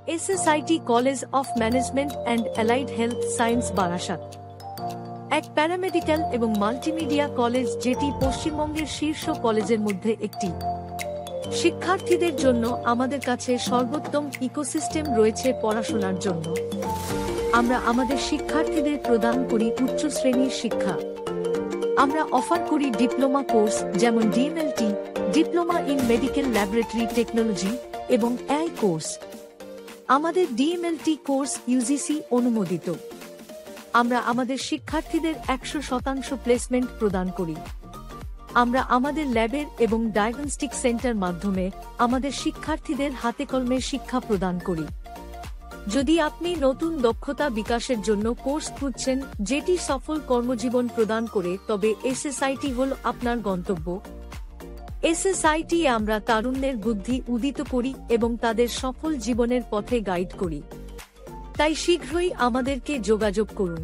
SSIT college of management and allied health science Barasat এক paramedical এবং multimedia college, যেটি পশ্চিমবঙ্গের শীর্ষ কলেজের মধ্যে একটি। শিক্ষার্থীদের জন্য আমাদের কাছে সর্বোত্তম ইকোসিস্টেম রয়েছে পড়াশোনার জন্য। আমরা আমাদের শিক্ষার্থীদের প্রদান করি উচ্চ শ্রেণীর শিক্ষা। আমরা অফার করি ডিপ্লোমা কোর্স যেমন DMLT, diploma in medical laboratory technology এবং এআই কোর্স। আমাদের ডিএমএলটি কোর্স ইউজিসি অনুমোদিত। আমরা আমাদের শিক্ষার্থীদের 100% প্লেসমেন্ট প্রদান করি। আমরা আমাদের ল্যাবের এবং ডায়াগনস্টিক সেন্টার মাধ্যমে আমাদের শিক্ষার্থীদের হাতেকলমে শিক্ষা প্রদান করি। যদি আপনি নতুন দক্ষতা বিকাশের জন্য কোর্স খুঁজছেন যেটি সফল কর্মজীবন প্রদান করে, তবে এসএসআইটি হল আপনার গন্তব্য। এসএসআইটি আমরা তারুণ্যের বুদ্ধি উদিত করি এবং তাদের সফল জীবনের পথে গাইড করি। তাই শীঘ্রই আমাদেরকে যোগাযোগ করুন।